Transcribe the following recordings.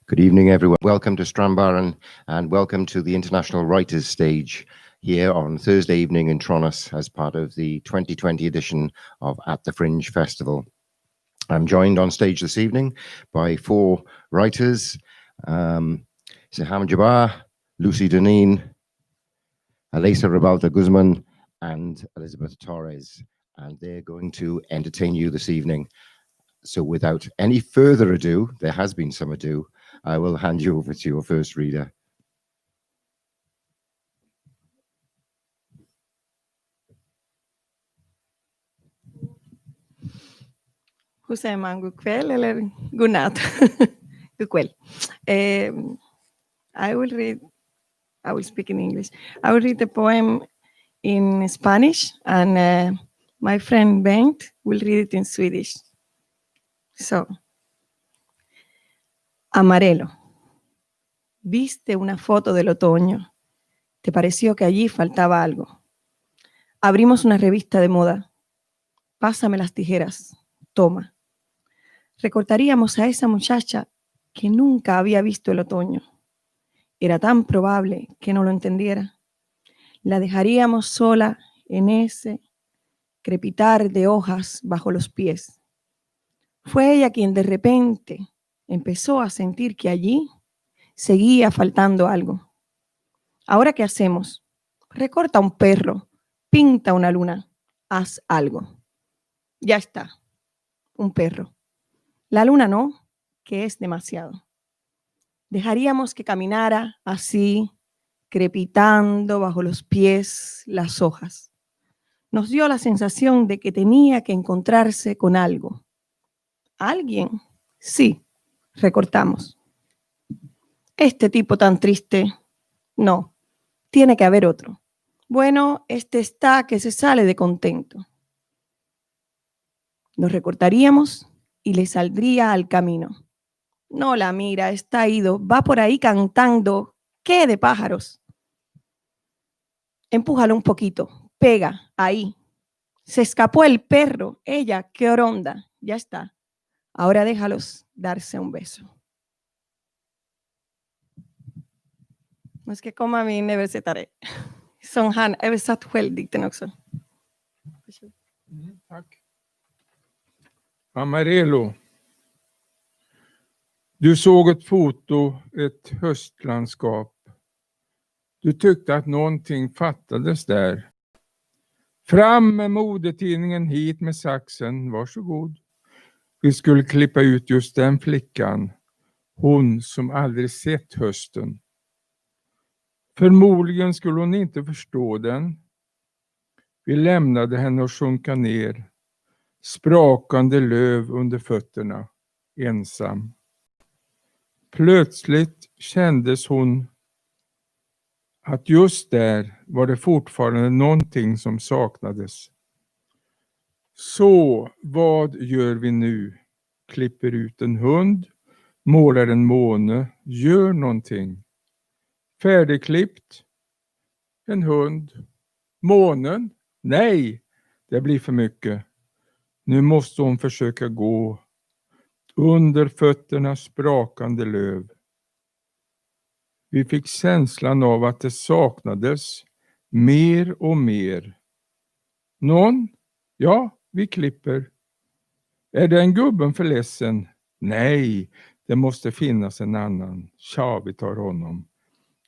Good evening, everyone. Welcome to Strandbaren and welcome to the International Writers Stage here on Thursday evening in Tronos as part of the 2020 edition of At the Fringe Festival. I'm joined on stage this evening by four writers, Saham Jabbar, Lucy Deneen, Alisa Ribalta Guzman, and Elizabeth Torres. And they're going to entertain you this evening. So without any further ado, there has been some ado, I will hand you over to your first reader. Hur säger man god kväll eller god natt? God kväll. I will speak in English. I will read the poem in Spanish and my friend Bengt will read it in Swedish. So, Amarelo. Viste una foto del otoño. Te pareció que allí faltaba algo. Abrimos una revista de moda. Pásame las tijeras. Toma. Recortaríamos a esa muchacha que nunca había visto el otoño. Era tan probable que no lo entendiera. La dejaríamos sola en ese crepitar de hojas bajo los pies. Fue ella quien de repente empezó a sentir que allí seguía faltando algo. ¿Ahora qué hacemos? Recorta un perro, pinta una luna, haz algo. Ya está, un perro. La luna no, que es demasiado. Dejaríamos que caminara así, crepitando bajo los pies las hojas. Nos dio la sensación de que tenía que encontrarse con algo. ¿Alguien? Sí, recortamos. Este tipo tan triste, no, tiene que haber otro. Bueno, este está que se sale de contento. Nos recortaríamos y le saldría al camino. No la mira, está ido, va por ahí cantando. ¿Qué de pájaros? Empújalo un poquito, pega, ahí. Se escapó el perro, ella, qué oronda, ya está. Ahora déjalos darse un beso. Nu ska jag komma med min översättare. Som han översatt själv dikten också. Tack. Amarelo. Du såg ett foto, ett höstlandskap. Du tyckte att någonting fattades där. Fram med modetidningen, hit med saxen, varsågod. Vi skulle klippa ut just den flickan. Hon som aldrig sett hösten. Förmodligen skulle hon inte förstå den. Vi lämnade henne att sjunka ner. Sprakande löv under fötterna. Ensam. Plötsligt kändes hon att just där var det fortfarande någonting som saknades. Så, vad gör vi nu? Klipper ut en hund, målar en måne, gör någonting. Färdigklippt. En hund. Månen? Nej, det blir för mycket. Nu måste hon försöka gå. Under fötterna sprakande löv. Vi fick känslan av att det saknades mer och mer. Någon? Ja, vi klipper. Är den gubben för ledsen? Nej, det måste finnas en annan. Tja, vi tar honom.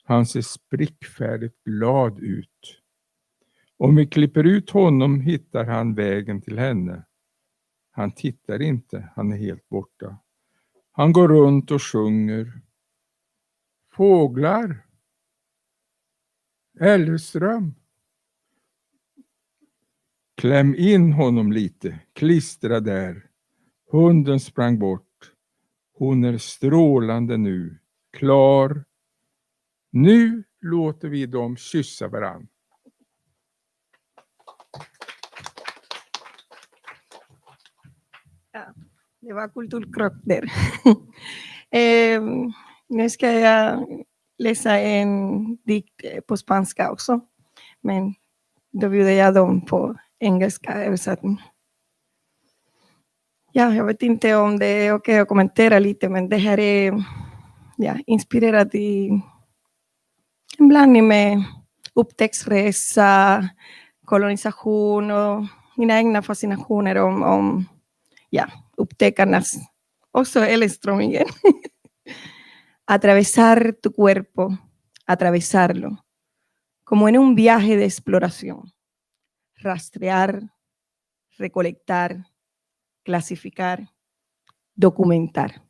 Han ser sprickfärdigt glad ut. Om vi klipper ut honom hittar han vägen till henne. Han tittar inte, han är helt borta. Han går runt och sjunger. Fåglar. Älvström. Kläm in honom lite, klistra där. Hunden sprang bort. Hon är strålande nu, klar. Nu låter vi dem kyssa varann. Ja, det var kulturkrock där. Nu ska jag läsa en dikt på spanska också. Men då bjuder jag dem på engelska översättning. Ja, jag vet inte om det är okej att kommentera lite, men det här är inspirerati ibland upptäcktsresa, kolonisation och mina egna fascinationer om upptäckarnas, också Ellenströmingen. Atravesar tu cuerpo, atravesarlo, como en un viaje de exploración. Rastrear, recolectar, clasificar, documentar.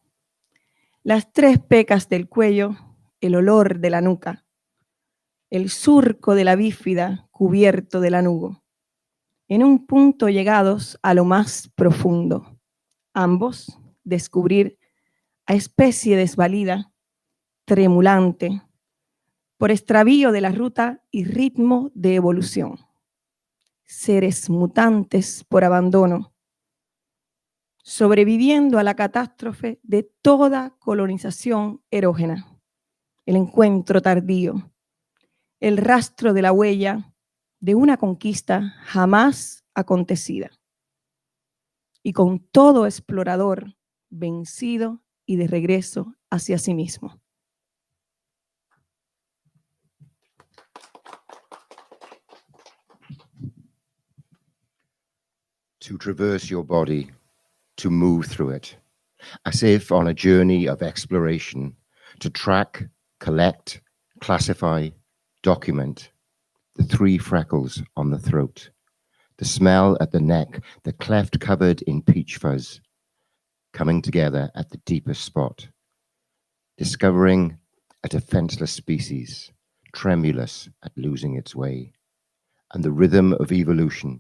Las 3 pecas del cuello, el olor de la nuca, el surco de la bífida cubierto de lanugo. En un punto llegados a lo más profundo. Ambos descubrir a especie desvalida, tremulante, por extravío de la ruta y ritmo de evolución. Seres mutantes por abandono, sobreviviendo a la catástrofe de toda colonización erógena, el encuentro tardío, el rastro de la huella de una conquista jamás acontecida, y con todo explorador vencido y de regreso hacia sí mismo. To traverse your body, to move through it, as if on a journey of exploration, to track, collect, classify, document the 3 freckles on the throat, the smell at the neck, the cleft covered in peach fuzz, coming together at the deepest spot, discovering a defenseless species, tremulous at losing its way, and the rhythm of evolution,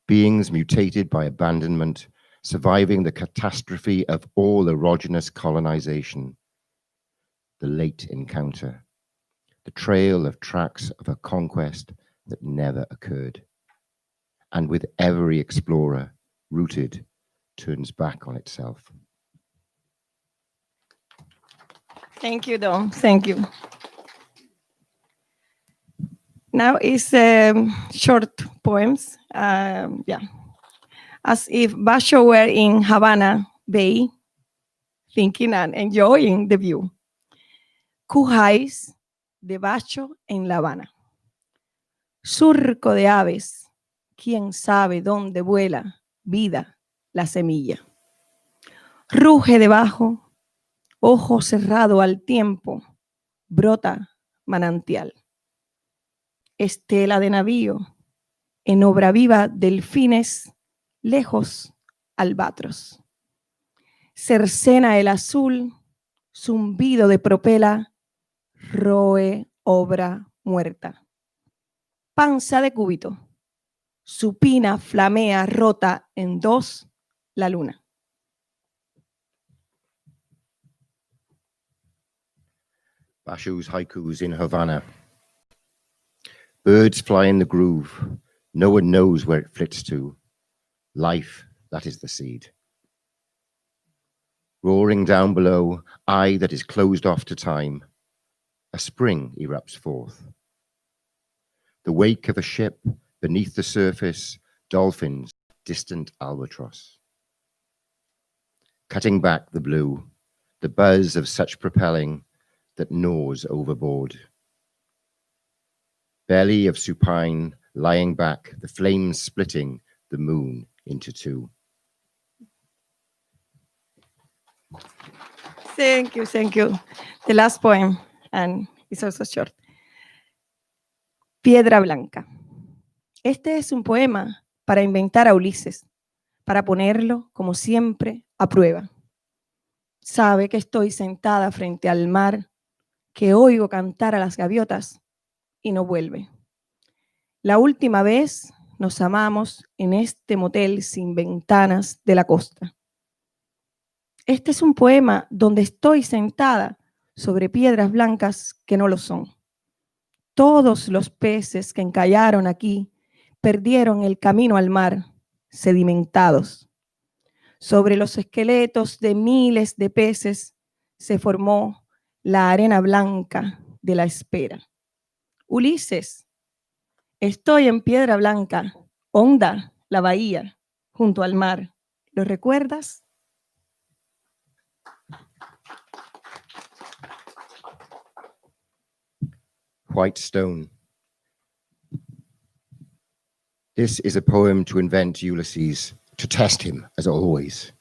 beings mutated by abandonment, surviving the catastrophe of all erogenous colonization, the late encounter, the trail of tracks of a conquest that never occurred, and with every explorer rooted turns back on itself. Thank you, Don. Thank you. Now is short poems. As if Basho were in Havana Bay, thinking and enjoying the view. Cujáis de Basho en La Habana. Surco de aves, quién sabe dónde vuela, vida, la semilla. Ruge debajo, ojo cerrado al tiempo, brota manantial. Estela de navío, en obra viva delfines, lejos albatros. Cercena el azul, zumbido de propela, roe obra muerta. Panza de cúbito, supina flamea rota en 2 la luna. Basho's haikus in Havana. Birds fly in the groove. No one knows where it flits to. Life, that is the seed. Roaring down below, eye that is closed off to time, a spring erupts forth. The wake of a ship, beneath the surface, dolphins, distant albatross. Cutting back the blue, the buzz of such propelling that gnaws overboard. Belly of supine, lying back, the flames splitting the moon into 2. Thank you, thank you. The last poem, and it's also short. Piedra Blanca. Este es un poema para inventar a Ulises, para ponerlo, como siempre, a prueba. Sabe que estoy sentada frente al mar, que oigo cantar a las gaviotas y no vuelve. La última vez nos amamos en este motel sin ventanas de la costa. Este es un poema donde estoy sentada sobre piedras blancas que no lo son. Todos los peces que encallaron aquí perdieron el camino al mar, sedimentados. Sobre los esqueletos de miles de peces se formó la arena blanca de la espera. Ulises, estoy en Piedra Blanca, honda la bahía, junto al mar. ¿Lo recuerdas? White Stone. This is a poem to invent Ulysses, to test him, as always.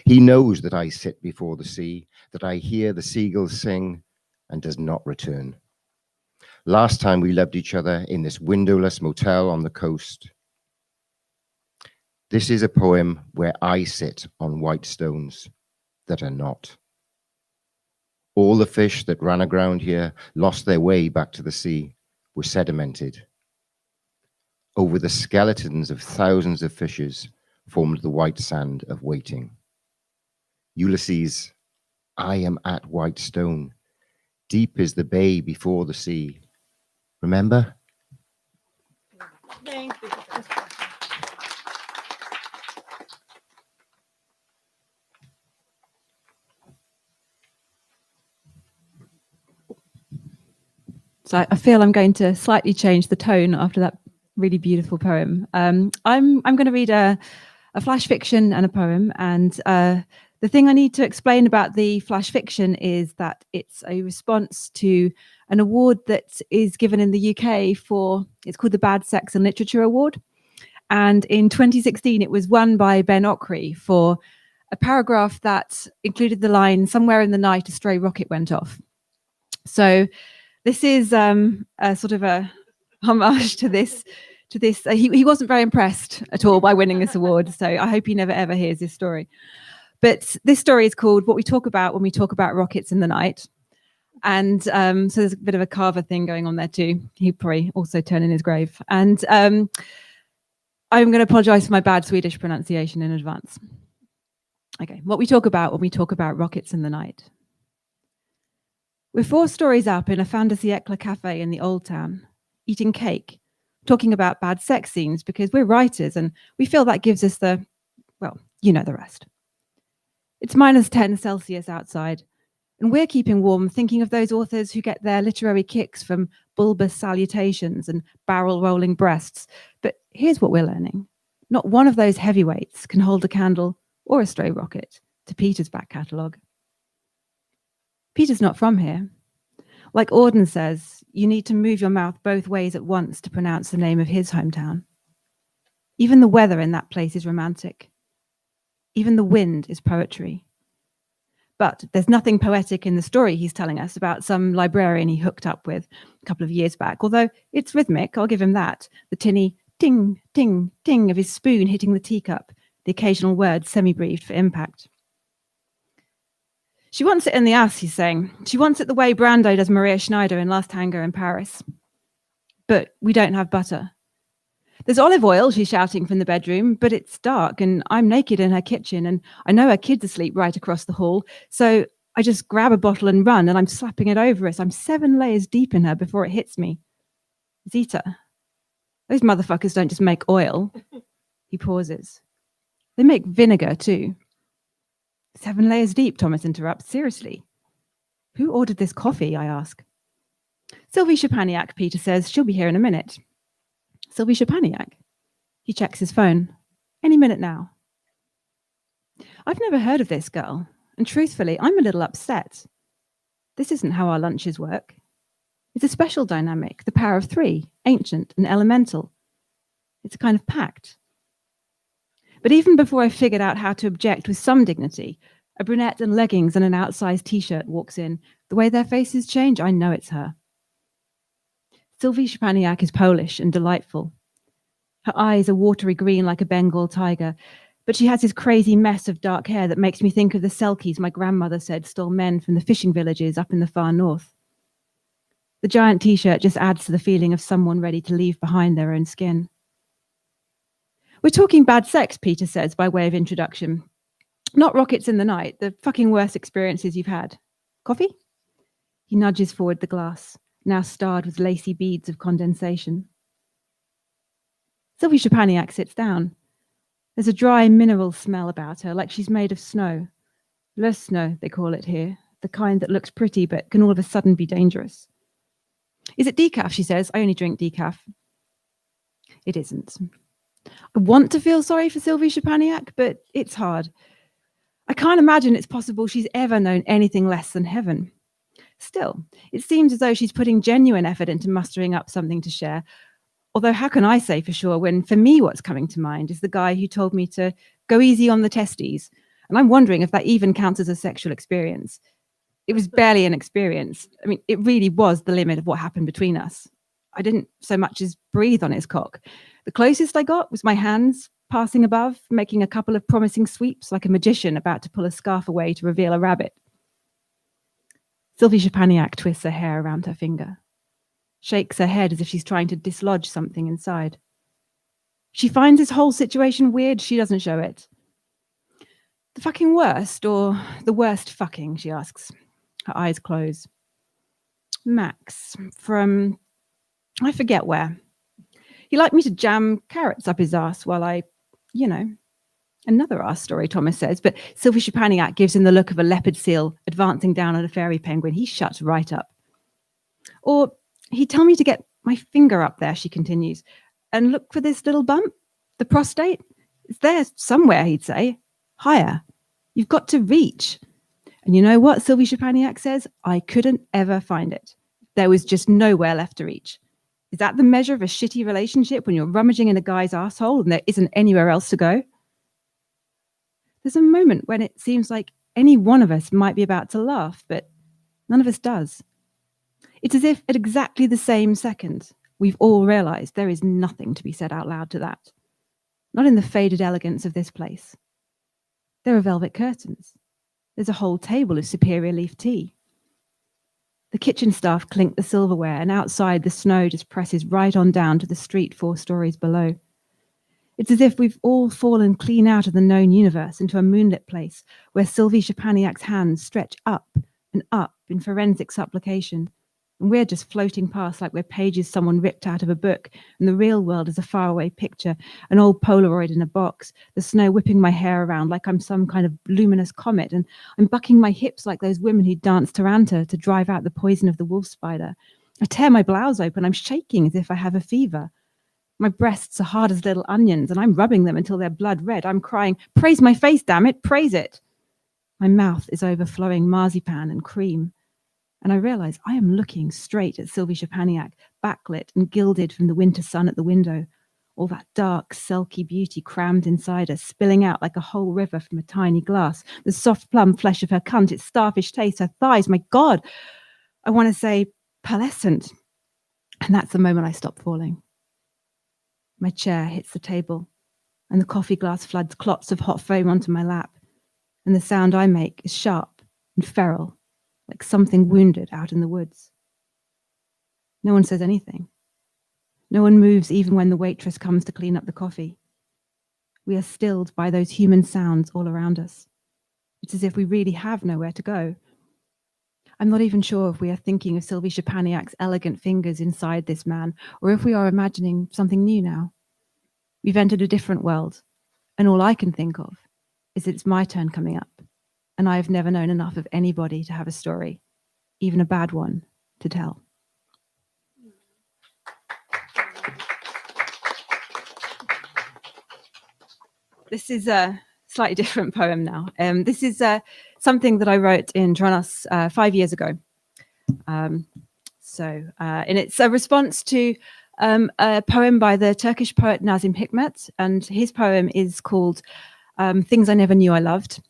He knows that I sit before the sea, that I hear the seagulls sing, and does not return. Last time we loved each other in this windowless motel on the coast. This is a poem where I sit on white stones that are not. All the fish that ran aground here lost their way back to the sea, were sedimented. Over the skeletons of thousands of fishes formed the white sand of waiting. Ulysses, I am at White Stone. Deep is the bay before the sea. Remember? Thank you. So I feel I'm going to slightly change the tone after that really beautiful poem. I'm going to read a flash fiction and a poem, and the thing I need to explain about the flash fiction is that it's a response to an award that is given in the UK it's called the Bad Sex and Literature Award. And in 2016, it was won by Ben Okri for a paragraph that included the line, "Somewhere in the night, a stray rocket went off." So this is a sort of a homage to this. He wasn't very impressed at all by winning this award. So I hope he never, ever hears this story. But this story is called What We Talk About When We Talk About Rockets in the Night. And so there's a bit of a Carver thing going on there too. He'd probably also turn in his grave. And I'm going to apologize for my bad Swedish pronunciation in advance. Okay, what we talk about when we talk about rockets in the night. We're 4 stories up in a fin de siècle cafe in the Old Town, eating cake, talking about bad sex scenes because we're writers and we feel that gives us the rest. It's -10 Celsius outside, and we're keeping warm thinking of those authors who get their literary kicks from bulbous salutations and barrel-rolling breasts. But here's what we're learning. Not one of those heavyweights can hold a candle or a stray rocket to Peter's back catalogue. Peter's not from here. Like Auden says, you need to move your mouth both ways at once to pronounce the name of his hometown. Even the weather in that place is romantic. Even the wind is poetry. But there's nothing poetic in the story he's telling us about some librarian he hooked up with a couple of years back, although it's rhythmic, I'll give him that. The tinny ting, ting, ting of his spoon hitting the teacup, the occasional word semi-breathed for impact. She wants it in the ass, he's saying. She wants it the way Brando does Maria Schneider in Last Tango in Paris. But we don't have butter. There's olive oil, she's shouting from the bedroom, but it's dark and I'm naked in her kitchen and I know her kid's asleep right across the hall. So I just grab a bottle and run and I'm slapping it over us. I'm 7 layers deep in her before it hits me. Zita, those motherfuckers don't just make oil. He pauses. They make vinegar too. 7 layers deep, Thomas interrupts. Seriously. Who ordered this coffee, I ask. Sylvie Chapaniak, Peter says. She'll be here in a minute. Sylvie Chapaniak. He checks his phone. Any minute now. I've never heard of this girl, and truthfully, I'm a little upset. This isn't how our lunches work. It's a special dynamic, the power of 3, ancient and elemental. It's a kind of pact. But even before I figured out how to object with some dignity, a brunette in leggings and an outsized t-shirt walks in. The way their faces change, I know it's her. Sylvie Chapaniak is Polish and delightful. Her eyes are watery green like a Bengal tiger, but she has this crazy mess of dark hair that makes me think of the Selkies my grandmother said stole men from the fishing villages up in the far north. The giant t-shirt just adds to the feeling of someone ready to leave behind their own skin. We're talking bad sex, Peter says by way of introduction. Not rockets in the night, the fucking worst experiences you've had. Coffee? He nudges forward the glass, now starred with lacy beads of condensation. Sylvie Chapaniak sits down. There's a dry mineral smell about her, like she's made of snow. Le snow, they call it here, the kind that looks pretty but can all of a sudden be dangerous. Is it decaf, she says. I only drink decaf. It isn't. I want to feel sorry for Sylvie Chapaniak, but it's hard. I can't imagine it's possible she's ever known anything less than heaven. Still, it seems as though she's putting genuine effort into mustering up something to share. Although how can I say for sure when for me what's coming to mind is the guy who told me to go easy on the testes. And I'm wondering if that even counts as a sexual experience. It was barely an experience. I mean, it really was the limit of what happened between us. I didn't so much as breathe on his cock. The closest I got was my hands passing above, making a couple of promising sweeps like a magician about to pull a scarf away to reveal a rabbit. Sylvie Chapaniak twists her hair around her finger, shakes her head as if she's trying to dislodge something inside. She finds this whole situation weird. She doesn't show it. The fucking worst, or the worst fucking, she asks. Her eyes close. Max, from I forget where. He liked me to jam carrots up his ass while I, another ass story, Thomas says, but Sylvie Chapaniak gives him the look of a leopard seal advancing down on a fairy penguin. He shuts right up. Or he'd tell me to get my finger up there, she continues, and look for this little bump, the prostate. It's there somewhere, he'd say. Higher. You've got to reach. And you know what, Sylvie Chapaniak says? I couldn't ever find it. There was just nowhere left to reach. Is that the measure of a shitty relationship when you're rummaging in a guy's asshole and there isn't anywhere else to go? There's a moment when it seems like any one of us might be about to laugh, but none of us does. It's as if at exactly the same second, we've all realized there is nothing to be said out loud to that. Not in the faded elegance of this place. There are velvet curtains. There's a whole table of superior leaf tea. The kitchen staff clink the silverware, and outside the snow just presses right on down to the street 4 stories below. It's as if we've all fallen clean out of the known universe into a moonlit place where Sylvie Chapaniak's hands stretch up and up in forensic supplication, and we're just floating past like we're pages someone ripped out of a book, and the real world is a faraway picture, an old Polaroid in a box, the snow whipping my hair around like I'm some kind of luminous comet, and I'm bucking my hips like those women who dance taranta to drive out the poison of the wolf spider. I tear my blouse open, I'm shaking as if I have a fever. My breasts are hard as little onions, and I'm rubbing them until they're blood red. I'm crying, praise my face, damn it, praise it. My mouth is overflowing marzipan and cream. And I realize I am looking straight at Sylvie Chapaniak, backlit and gilded from the winter sun at the window. All that dark, sulky beauty crammed inside her, spilling out like a whole river from a tiny glass. The soft plum flesh of her cunt, its starfish taste, her thighs, my God. I want to say pearlescent. And that's the moment I stop falling. My chair hits the table, and the coffee glass floods clots of hot foam onto my lap. And the sound I make is sharp and feral, like something wounded out in the woods. No one says anything. No one moves even when the waitress comes to clean up the coffee. We are stilled by those human sounds all around us. It's as if we really have nowhere to go. I'm not even sure if we are thinking of Sylvie Chapaniak's elegant fingers inside this man, or if we are imagining something new now. We've entered a different world, and all I can think of is that it's my turn coming up, and I have never known enough of anybody to have a story, even a bad one, to tell. This is a slightly different poem now. This is something that I wrote in Tronos 5 years ago. And it's a response to a poem by the Turkish poet Nazim Hikmet, and his poem is called Things I Never Knew I Loved.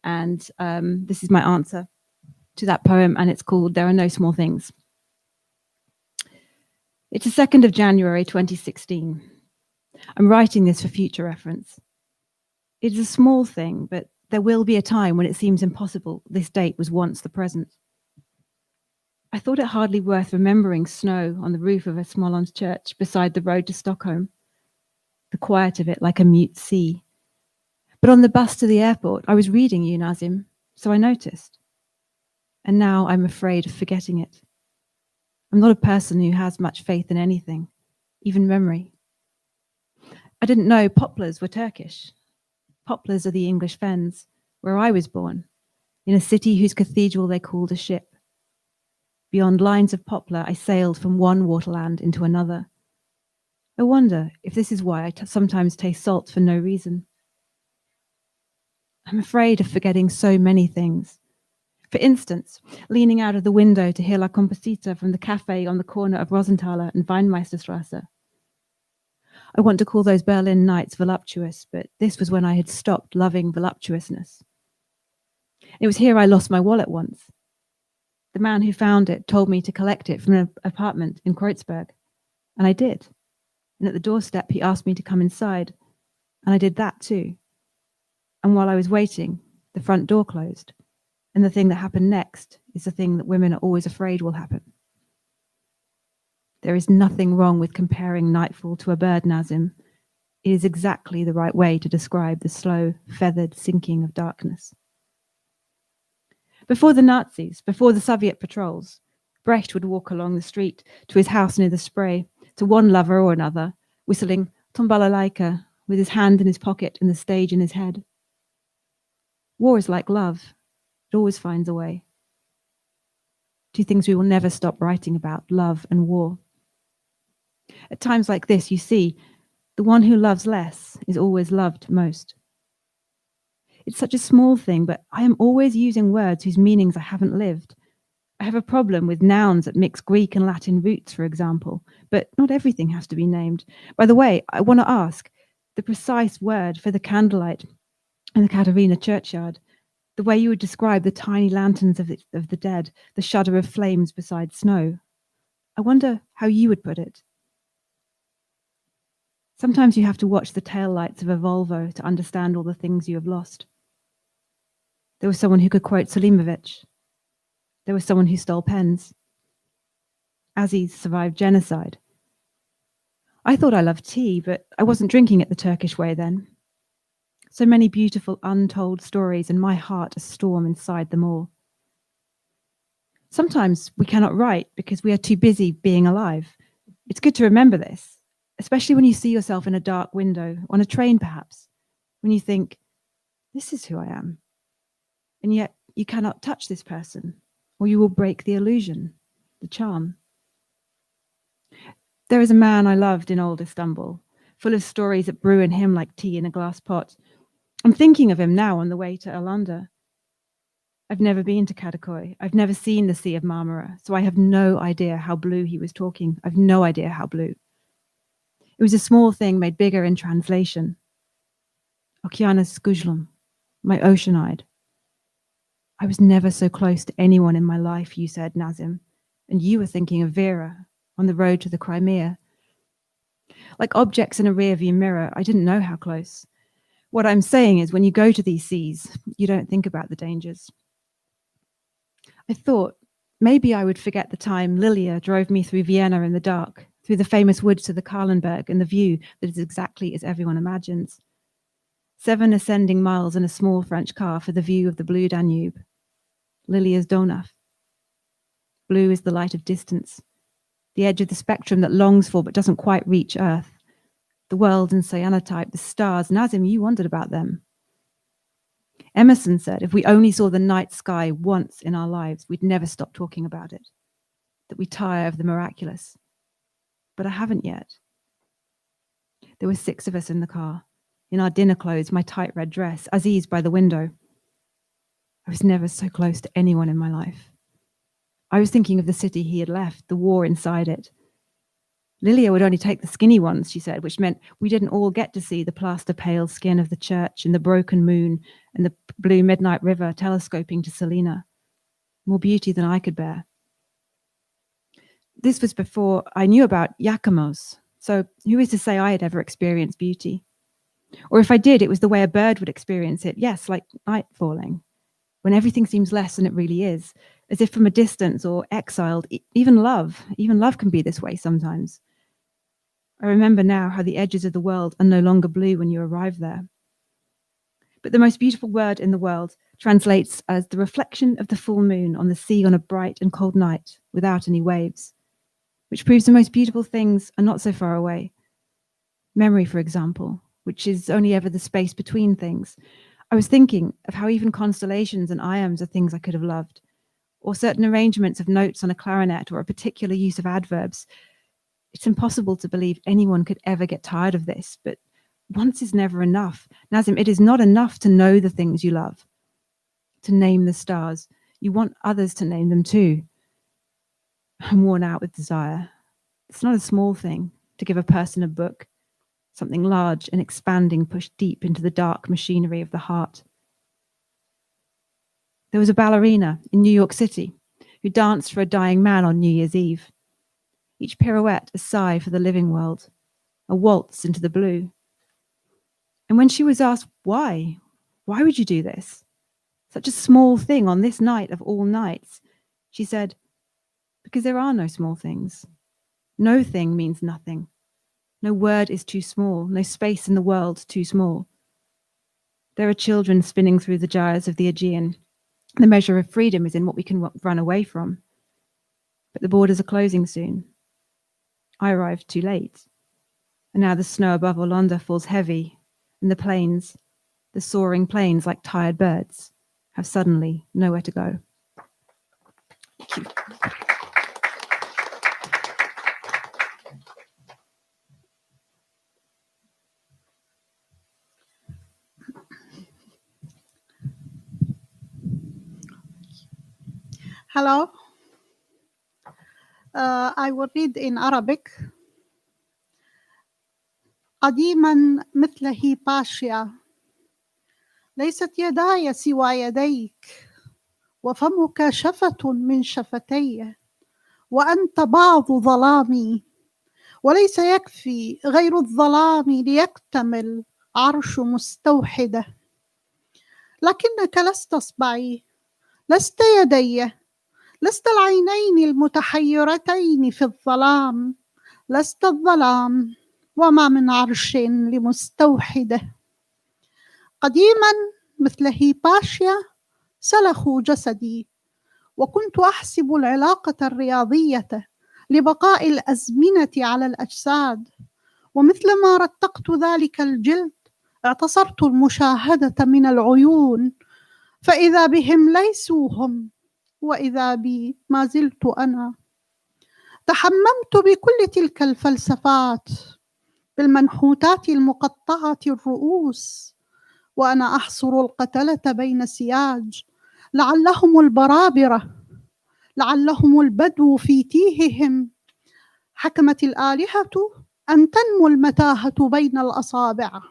And this is my answer to that poem, and it's called There Are No Small Things. It's the 2nd of January 2016. I'm writing this for future reference. It's a small thing, but there will be a time when it seems impossible this date was once the present. I thought it hardly worth remembering snow on the roof of a Smålands church beside the road to Stockholm, the quiet of it like a mute sea. But on the bus to the airport, I was reading you, Nazim, so I noticed. And now I'm afraid of forgetting it. I'm not a person who has much faith in anything, even memory. I didn't know poplars were Turkish. Poplars are the English fens, where I was born, in a city whose cathedral they called a ship. Beyond lines of poplar, I sailed from one waterland into another. I wonder if this is why I sometimes taste salt for no reason. I'm afraid of forgetting so many things. For instance, leaning out of the window to hear La Composita from the cafe on the corner of Rosenthaler and Weinmeisterstrasse. I want to call those Berlin nights voluptuous, but this was when I had stopped loving voluptuousness. It was here I lost my wallet once. The man who found it told me to collect it from an apartment in Kreuzberg, and I did. And at the doorstep, he asked me to come inside, and I did that too. And while I was waiting, the front door closed, and the thing that happened next is the thing that women are always afraid will happen. There is nothing wrong with comparing nightfall to a bird, Nazim. It is exactly the right way to describe the slow, feathered sinking of darkness. Before the Nazis, before the Soviet patrols, Brecht would walk along the street to his house near the Spree, to one lover or another, whistling Tombalalaika with his hand in his pocket and the stage in his head. War is like love. It always finds a way. Two things we will never stop writing about, love and war. At times like this, you see, the one who loves less is always loved most. It's such a small thing, but I am always using words whose meanings I haven't lived. I have a problem with nouns that mix Greek and Latin roots, for example, but not everything has to be named. By the way, I want to ask the precise word for the candlelight in the Katharina churchyard, the way you would describe the tiny lanterns of the dead, the shudder of flames beside snow. I wonder how you would put it. Sometimes you have to watch the tail lights of a Volvo to understand all the things you have lost. There was someone who could quote Selimovic. There was someone who stole pens. Aziz survived genocide. I thought I loved tea, but I wasn't drinking it the Turkish way then. So many beautiful untold stories, and my heart a storm inside them all. Sometimes we cannot write because we are too busy being alive. It's good to remember this, especially when you see yourself in a dark window, on a train perhaps, when you think, this is who I am. And yet you cannot touch this person, or you will break the illusion, the charm. There is a man I loved in old Istanbul, full of stories that brew in him like tea in a glass pot. I'm thinking of him now on the way to Arlanda. I've never been to Kadıköy. I've never seen the Sea of Marmara, so I have no idea how blue he was talking. I've no idea how blue. It was a small thing made bigger in translation. Okyanus Gujlum, my ocean-eyed. I was never so close to anyone in my life, you said, Nazim, and you were thinking of Vera on the road to the Crimea. Like objects in a rearview mirror, I didn't know how close. What I'm saying is when you go to these seas, you don't think about the dangers. I thought maybe I would forget the time Lilia drove me through Vienna in the dark, through the famous woods to the Kahlenberg and the view that is exactly as everyone imagines. 7 ascending miles in a small French car for the view of the blue Danube. Lilia's Donau. Blue is the light of distance, the edge of the spectrum that longs for but doesn't quite reach Earth. The world and cyanotype, the stars. Nazim, you wondered about them. Emerson said, if we only saw the night sky once in our lives, we'd never stop talking about it, that we tire of the miraculous. But I haven't yet. There were 6 of us in the car, in our dinner clothes, my tight red dress, Aziz by the window. I was never so close to anyone in my life. I was thinking of the city he had left, the war inside it. Lilia would only take the skinny ones, she said, which meant we didn't all get to see the plaster pale skin of the church and the broken moon and the blue midnight river telescoping to Selina. More beauty than I could bear. This was before I knew about Yakimos, so who is to say I had ever experienced beauty? Or if I did, it was the way a bird would experience it, yes, like night falling, when everything seems less than it really is, as if from a distance or exiled. Even love can be this way sometimes. I remember now how the edges of the world are no longer blue when you arrive there. But the most beautiful word in the world translates as the reflection of the full moon on the sea on a bright and cold night without any waves, which proves the most beautiful things are not so far away. Memory, for example, which is only ever the space between things. I was thinking of how even constellations and iambs are things I could have loved, or certain arrangements of notes on a clarinet or a particular use of adverbs. It's impossible to believe anyone could ever get tired of this, but once is never enough. Nazim, it is not enough to know the things you love, to name the stars. You want others to name them too. I'm worn out with desire. It's not a small thing to give a person a book, something large and expanding pushed deep into the dark machinery of the heart. There was a ballerina in New York City who danced for a dying man on New Year's Eve. Each pirouette a sigh for the living world, a waltz into the blue. And when she was asked why would you do this? Such a small thing on this night of all nights, she said, because there are no small things. No thing means nothing. No word is too small, no space in the world too small. There are children spinning through the gyres of the Aegean. The measure of freedom is in what we can run away from. But the borders are closing soon. I arrived too late. And now the snow above Orlando falls heavy, and the planes, the soaring planes like tired birds, have suddenly nowhere to go. Thank you. Hello. I will read in Arabic. قديما مثل هيباشيا ليست يداي سوى يديك وفمك شفة من شفتي وأنت بعض ظلامي وليس يكفي غير الظلام ليكتمل عرش مستوحدة لكنك لست إصبعي لست يدي لست العينين المتحيرتين في الظلام لست الظلام وما من عرش لمستوحده قديما مثل هيباشيا سلخوا جسدي وكنت أحسب العلاقة الرياضية لبقاء الأزمنة على الأجساد ومثلما رتقت ذلك الجلد اعتصرت المشاهدة من العيون فإذا بهم ليسوا هم وإذا بي ما زلت أنا تحممت بكل تلك الفلسفات بالمنحوتات المقطعة الرؤوس وأنا أحصر القتلة بين سياج لعلهم البرابرة لعلهم البدو في تيههم حكمت الآلهة أن تنمو المتاهة بين الأصابع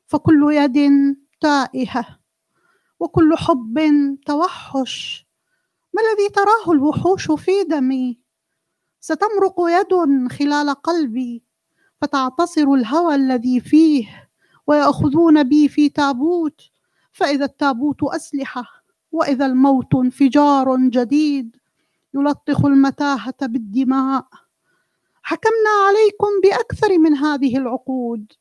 فكل يد تائهة وكل حب توحش ما الذي تراه الوحوش في دمي ستمرق يد خلال قلبي فتعتصر الهوى الذي فيه ويأخذون بي في تابوت فإذا التابوت أسلحة وإذا الموت انفجار جديد يلطخ المتاهة بالدماء حكمنا عليكم بأكثر من هذه العقود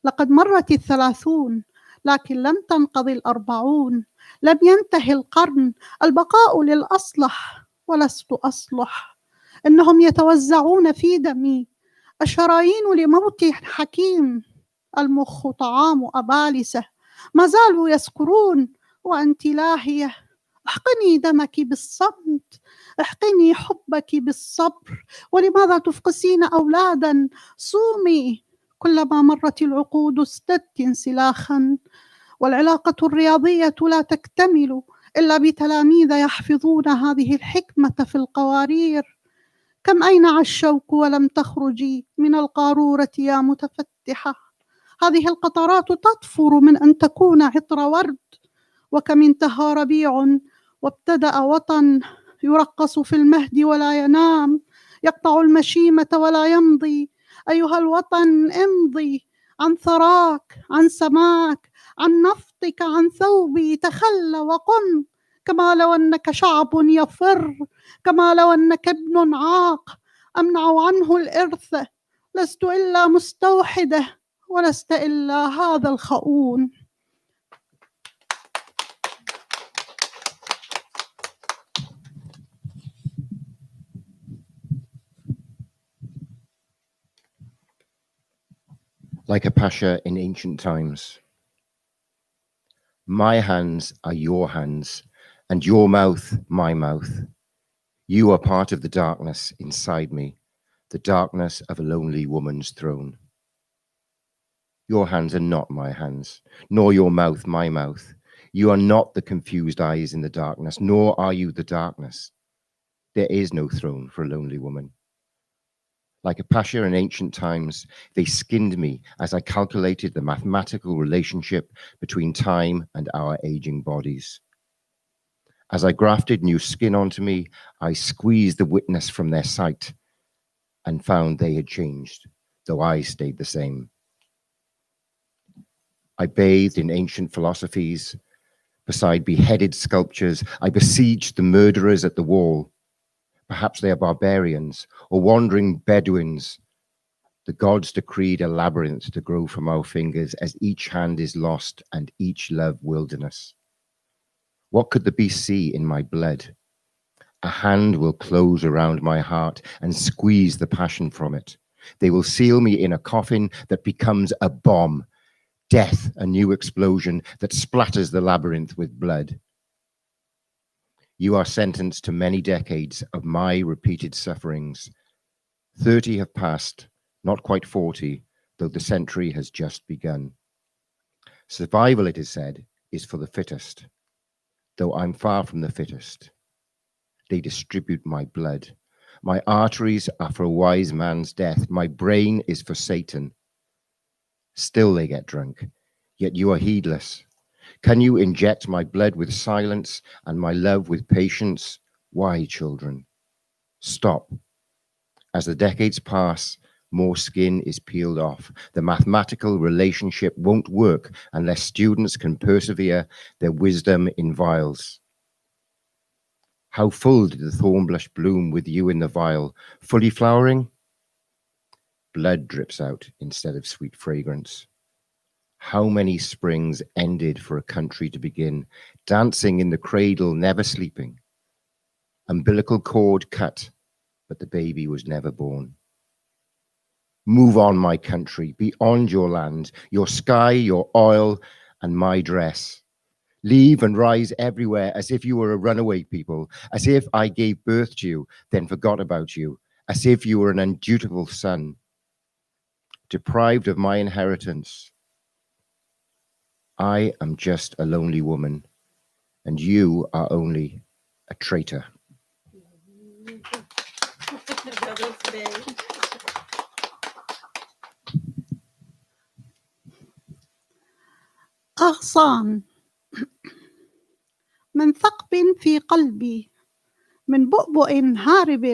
لقد مرت 30 لكن لم تنقضي 40 لم ينتهي القرن البقاء للأصلح ولست أصلح إنهم يتوزعون في دمي الشرايين لموت حكيم المخ طعام أبالسة ما زالوا يسكرون وأنت لاهية احقني دمك بالصمت احقني حبك بالصبر ولماذا تفقسين أولادا صومي كلما مرت العقود ازددت انسلاخا والعلاقة الرياضية لا تكتمل إلا بتلاميذ يحفظون هذه الحكمة في القوارير كم أينع الشوك ولم تخرجي من القارورة يا متفتحة هذه القطرات تطفر من أن تكون عطر ورد وكم انتهى ربيع وابتدأ وطن يرقص في المهد ولا ينام يقطع المشيمة ولا يمضي أيها الوطن امضي عن ثراك عن سماك عن نفطك عن ثوبي تخلى وقم كما لو أنك شعب يفر كما لو أنك ابن عاق أمنع عنه الإرث لست إلا مستوحدة ولست إلا هذا الخؤون Like a pasha in ancient times. My hands are your hands, and your mouth my mouth. You are part of the darkness inside me, the darkness of a lonely woman's throne. Your hands are not my hands, nor your mouth my mouth. You are not the confused eyes in the darkness, nor are you the darkness. There is no throne for a lonely woman. Like a pasha in ancient times, they skinned me as I calculated the mathematical relationship between time and our aging bodies. As I grafted new skin onto me, I squeezed the witness from their sight and found they had changed, though I stayed the same. I bathed in ancient philosophies. Beside beheaded sculptures, I besieged the murderers at the wall. Perhaps they are barbarians or wandering Bedouins. The gods decreed a labyrinth to grow from our fingers as each hand is lost and each love wilderness. What could the beast see in my blood? A hand will close around my heart and squeeze the passion from it. They will seal me in a coffin that becomes a bomb. Death, a new explosion that splatters the labyrinth with blood. You are sentenced to many decades of my repeated sufferings. 30 have passed, not quite 40, though the century has just begun. Survival, it is said, is for the fittest, though I'm far from the fittest. They distribute my blood. My arteries are for a wise man's death. My brain is for Satan. Still they get drunk, yet you are heedless. Can you inject my blood with silence and my love with patience? Why, children? Stop. As the decades pass, more skin is peeled off. The mathematical relationship won't work unless students can persevere their wisdom in vials. How full did the thorn blush bloom with you in the vial? Fully flowering? Blood drips out instead of sweet fragrance. How many springs ended for a country to begin, dancing in the cradle, never sleeping. Umbilical cord cut, but the baby was never born. Move on, my country, beyond your land, your sky, your oil, and my dress. Leave and rise everywhere as if you were a runaway people, as if I gave birth to you, then forgot about you, as if you were an undutiful son. Deprived of my inheritance, I am just a lonely woman, and you are only a traitor. أغصان من ثقب في قلبي، من بؤبؤ هارب،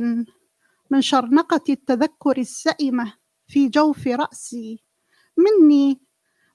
من شرنقة التذكر السئمة في جوف رأسي، مني،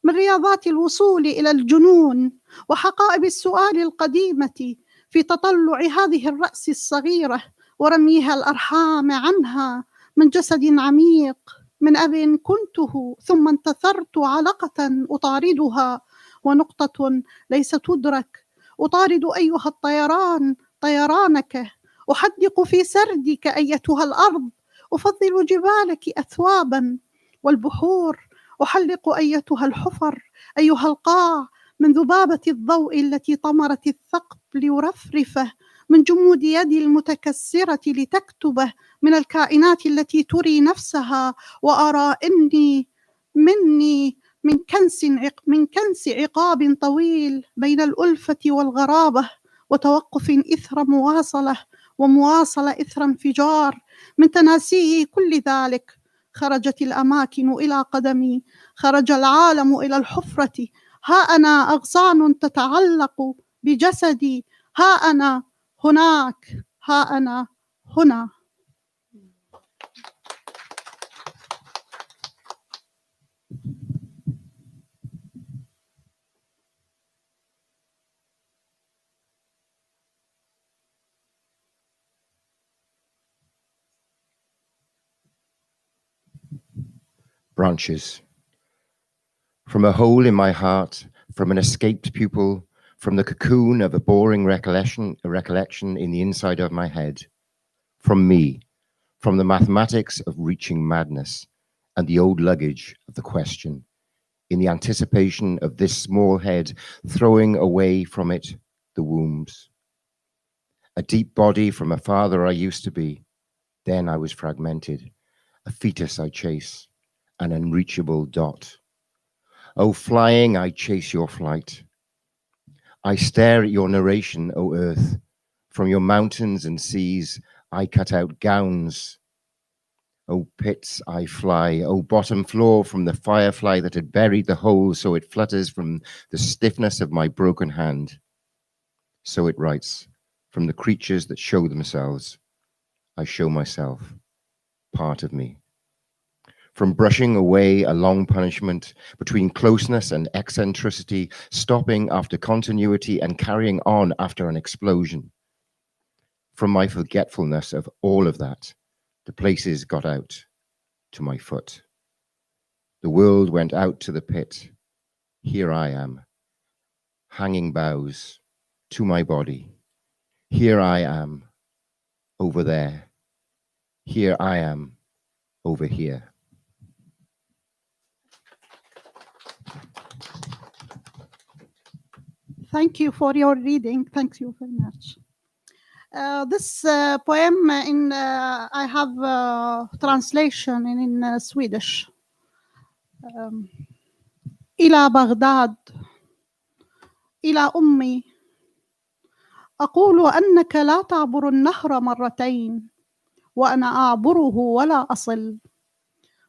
من رياضات الوصول إلى الجنون وحقائب السؤال القديمة في تطلع هذه الرأس الصغيرة ورميها الأرحام عنها، من جسد عميق، من أب كنته ثم انتثرت علقة أطاردها ونقطة ليست تدرك. أطارد أيها الطيران طيرانك، أحدق في سردك أيتها الأرض، أفضل جبالك أثوابا والبحور، أحلق أيتها الحفر أيها القاع من ذبابة الضوء التي طمرت الثقب ليرفرفه، من جمود يدي المتكسرة لتكتبه، من الكائنات التي تري نفسها وأرى إني مني من كنس عقاب طويل بين الألفة والغرابة وتوقف إثر مواصلة ومواصلة إثر انفجار. من تناسيه كل ذلك خرجت الأماكن إلى قدمي، خرج العالم إلى الحفرة. ها أنا أغصان تتعلق بجسدي، ها أنا هناك، ها أنا هنا. Branches. From a hole in my heart, from an escaped pupil, from the cocoon of a boring recollection in the inside of my head, from me, from the mathematics of reaching madness and the old luggage of the question, in the anticipation of this small head throwing away from it the wombs. A deep body from a father I used to be, then I was fragmented, a fetus I chase, an unreachable dot. Oh, flying, I chase your flight. I stare at your narration, O earth. From your mountains and seas, I cut out gowns. O pits, I fly. O bottom floor, from the firefly that had buried the hole, so it flutters from the stiffness of my broken hand. So it writes, from the creatures that show themselves, I show myself, part of me. From brushing away a long punishment, between closeness and eccentricity, stopping after continuity and carrying on after an explosion. From my forgetfulness of all of that, the places got out to my foot. The world went out to the pit. Here I am, hanging boughs to my body. Here I am, over there. Here I am, over here. Thank you for your reading. Thank you very much. This poem I have translation in Swedish. إلى بغداد، إلى أمي، أقول أنك لا تعبر النهر مرتين وأنا أعبره ولا أصل.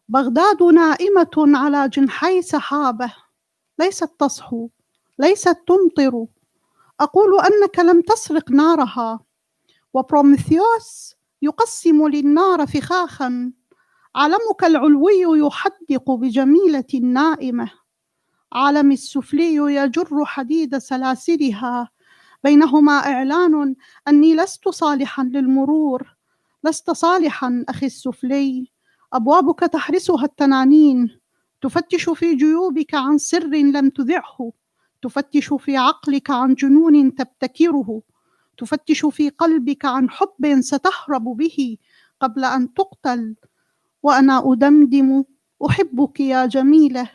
بغداد نائمة على جنحي سحابة، ليست تصحو، ليست تمطر. أقول أنك لم تسرق نارها، وبروميثيوس يقسم للنار فخاخا. علمك العلوي يحدق بجميلة نائمة، عالمي السفلي يجر حديد سلاسلها، بينهما إعلان أني لست صالحا للمرور. لست صالحا أخي السفلي، أبوابك تحرسها التنانين، تفتش في جيوبك عن سر لم تذعه، تفتش في عقلك عن جنون تبتكره، تفتش في قلبك عن حب ستهرب به قبل أن تقتل. وأنا أدمدم أحبك يا جميلة،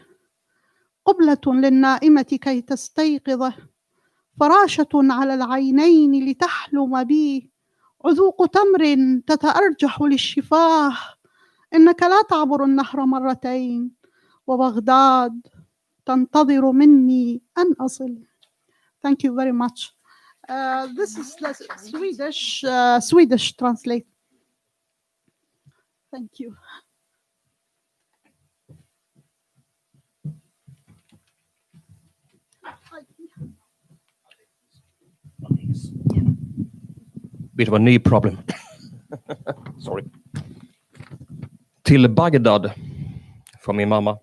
قبلة للنائمة كي تستيقظ، فراشة على العينين لتحلم بي، عذوق تمر تتأرجح للشفاه. إنك لا تعبر النهر مرتين، وبغداد تنتظر مني أن أصل. Thank you very much. This is the Swedish translate. Thank you. Bit of a knee problem. Sorry. Till Bagdad från min mamma.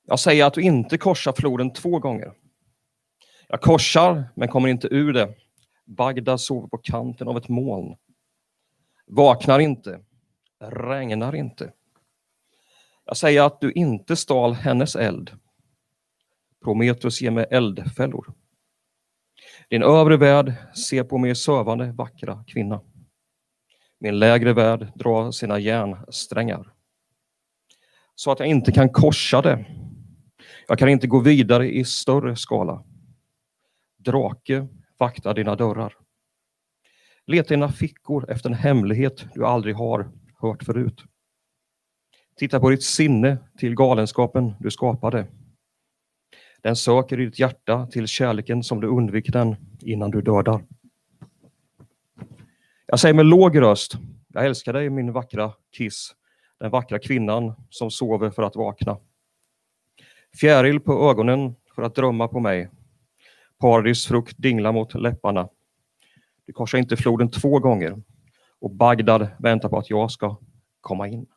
Jag säger att du inte korsar floden 2 gånger. Jag korsar men kommer inte ur det. Bagdad sover på kanten av ett moln. Vaknar inte. Regnar inte. Jag säger att du inte stal hennes eld. Prometheus ger mig eldfällor. Din övre värld ser på mig sövande vackra kvinna. Min lägre värld drar sina järnsträngar. Så att jag inte kan korsa det. Jag kan inte gå vidare i större skala. Drake, vakta dina dörrar. Leta dina fickor efter en hemlighet du aldrig har hört förut. Titta på ditt sinne till galenskapen du skapade. Den söker i ditt hjärta till kärleken som du undviker den innan du dödar. Jag säger med låg röst, jag älskar dig min vackra kiss, den vackra kvinnan som sover för att vakna. Fjäril på ögonen för att drömma på mig. Paradisfrukt dinglar mot läpparna. Du korsar inte floden 2 gånger och Bagdad väntar på att jag ska komma in.